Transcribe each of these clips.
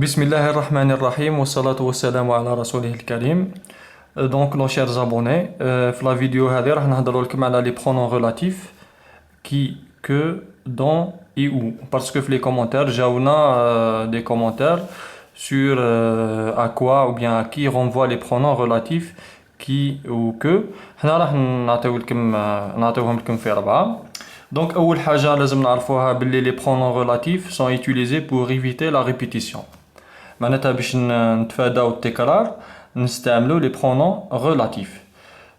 Bismillahirrahmanirrahim wa salatu wa salamu ala rasoulihil karim. Donc, nos chers abonnés, dans la vidéo, on va parler les pronoms relatifs qui, que, dont et où. Parce que dans les commentaires, j'ai des commentaires sur à quoi ou bien à qui renvoient les pronoms relatifs qui ou que. Donc, أول حاجة لازم نعرفوها باللي les pronoms relatifs sont utilisés pour éviter la répétition. معناتها باش نتفاداو التكرار نستعملو لي برونون ريلاتيف.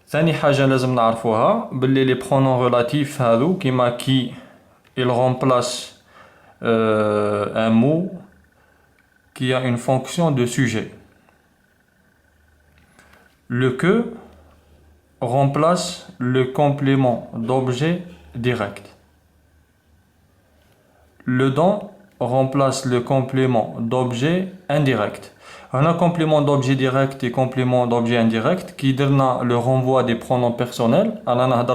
ثاني حاجة لازم نعرفوها باللي لي برونون ريلاتيف هذو كيما كي il remplace un mot qui a une fonction de sujet. Le que remplace le complément d'objet direct. Le dont remplace le complément d'objet indirect. On a complément d'objet direct et complément d'objet indirect qui donne le renvoi des pronoms personnels. On a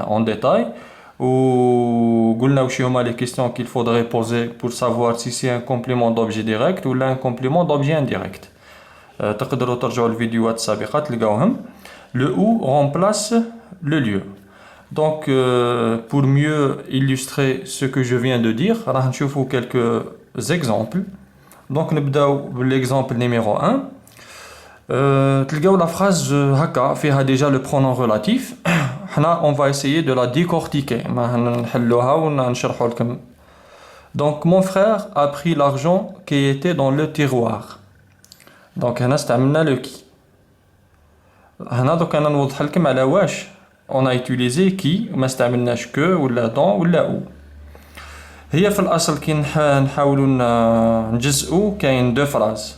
en détail. Ou les questions qu'il faudrait poser pour savoir si c'est un complément d'objet direct ou un complément d'objet indirect. Le où remplace le lieu. Donc, pour mieux illustrer ce que je viens de dire, on va voir quelques exemples. Donc, on va l'exemple numéro 1. La phrase haka fait déjà le pronom relatif. On va essayer de la décortiquer. Donc, mon frère a pris l'argent qui était dans le tiroir. Donc, on a le qui. On a utilisé qui, ما استعملناش que ولا dans ولا où. هي في الأصل كي نحاولوا نجزئوا كاين دو فراز.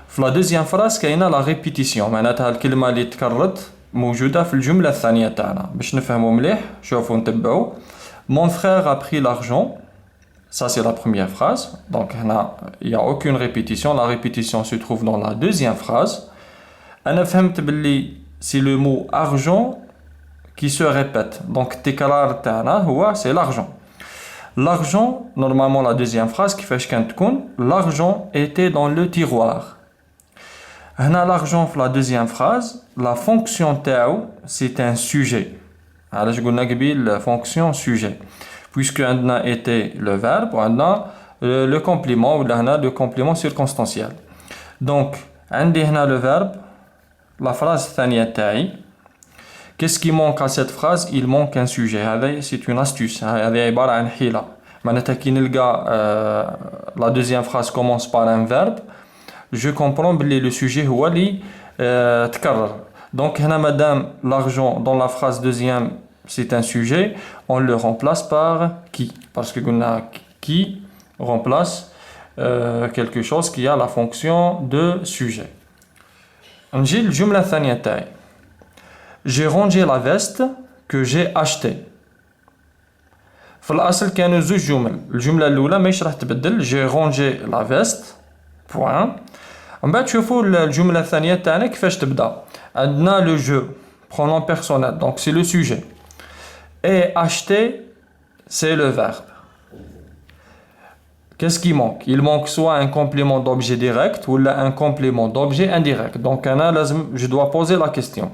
في لا دوزيام فراز كاينه لا ريبيتيسيون معناتها الكلمة اللي تكررت موجودة في الجملة الثانية تاعنا باش نفهموا مليح شوفوا نتبعوا. Mon frère a pris l'argent. Ça c'est la première phrase. Donc هنا il y a aucune répétition. La répétition se trouve dans la deuxième phrase. أنا فهمت باللي c'est le mot argent qui se répète. Donc, tekrar ta'na, c'est l'argent. L'argent, normalement la deuxième phrase qui fait l'argent était dans le tiroir. L'argent, la deuxième phrase, la fonction ta'ou, c'est un sujet. Alors, je dis la fonction sujet. Puisque on a été le verbe, on a le complément, ou le complément circonstanciel. Donc, on a le verbe, la phrase thaniya ta'i. Qu'est-ce qui manque à cette phrase? Il manque un sujet. C'est une astuce. La deuxième phrase commence par un verbe. Je comprends que le sujet est تكرر. Donc, madame, l'argent dans la phrase deuxième, c'est un sujet. On le remplace par qui? Parce que qui remplace quelque chose qui a la fonction de sujet. نجي الجملة الثانية تاعي. J'ai rangé la veste que j'ai achetée. في الأصل كانوا زوج جمل. الجملة الأولى ماهيش راح تبدل. J'ai rangé la veste. Point. من بعد تشوفوا الجملة الثانية تاعنا كيفاش تبدا. عندنا le je. Pronom personnel. Donc c'est le sujet. Et acheter, c'est le verbe. Qu'est-ce qui manque? Il manque soit un complément d'objet direct ou un complément d'objet indirect. Donc je dois poser la question.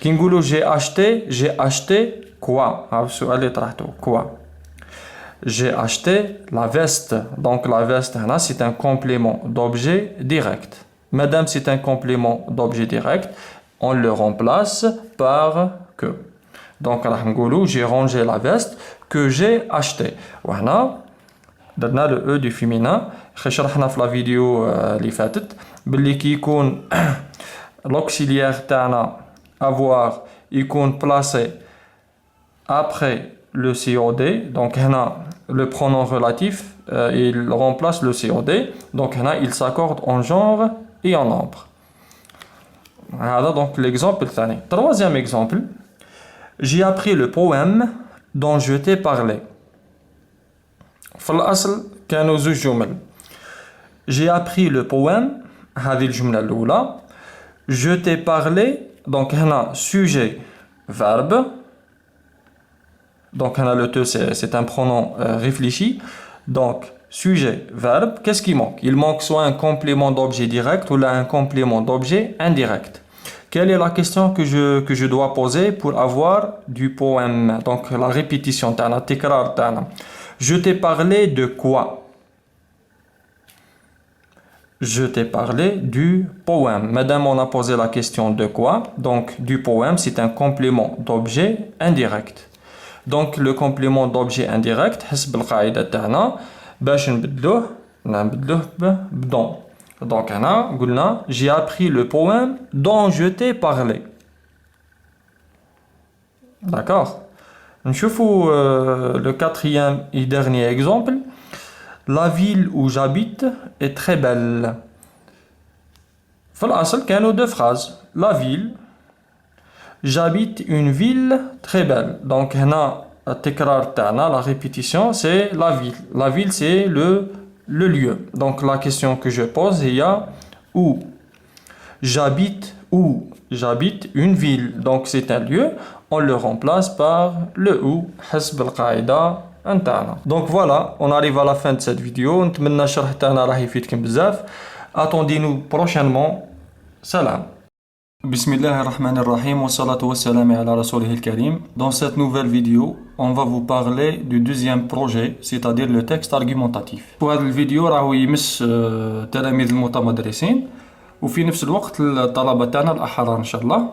Kingulu, j'ai acheté quoi? Quoi? J'ai acheté la veste. Donc la veste, c'est un complément d'objet direct. Madame, c'est un complément d'objet direct. On le remplace par que. Donc j'ai rangé la veste que j'ai acheté. Voilà. درنا le e du féminin. شرحنا في la vidéo اللي فاتت باللي كي يكون l'auxiliaire تاعنا avoir يكون placé après le COD. Donc هنا le pronom relatif il remplace le COD. Donc هنا il s'accorde en genre et en nombre. Voilà donc l'exemple الثاني. Troisième exemple. J'ai appris le poème dont je t'ai parlé. في الأصل كانوا زوج جمل. J'ai appris le poème. هذه الجملة الأولى. Je t'ai parlé. Donc هنا sujet verbe. Donc هنا le te c'est un pronom réfléchi. Donc sujet, verbe, qu'est-ce qui manque? Il manque soit un complément d'objet direct ou là un complément d'objet indirect. Quelle est la question que je dois poser pour avoir du poème? Donc la répétition, tikrar. Je t'ai parlé de quoi? Je t'ai parlé du poème. Madame, on a posé la question de quoi? Donc du poème, c'est un complément d'objet indirect. Donc le complément d'objet indirect, حسب القاعدة تاعنا باش نبدلوه بدون. Donc j'ai appris le poème dont je t'ai parlé. D'accord. نشوفوا le quatrième et dernier exemple. La ville où j'habite est très belle. في الأصل كانوا deux phrases. La ville. J'habite une ville très belle. Donc هنا التكرار تاعنا, la répétition, c'est la ville. La ville, c'est le lieu. Donc la question que je pose, il y a où? J'habite où? J'habite une ville. Donc c'est un lieu. On le remplace par le où. حسب القاعدة نتاعنا. Donc voilà, on arrive à la fin de cette vidéo. نتمنى الشرح تاعنا راح يفيدكم بزاف. Attendez-nous prochainement. Salam. Bismillahirrahmanirrahim wa salatu wa salam ala rasulihil karim. Dans cette nouvelle vidéo, on va vous parler du deuxième projet, c'est-à-dire le texte argumentatif. Pour cette vidéo راهو يمس تلاميذ المتمدرسين وفي نفس الوقت الطلبة تاعنا الأحرار إن شاء الله.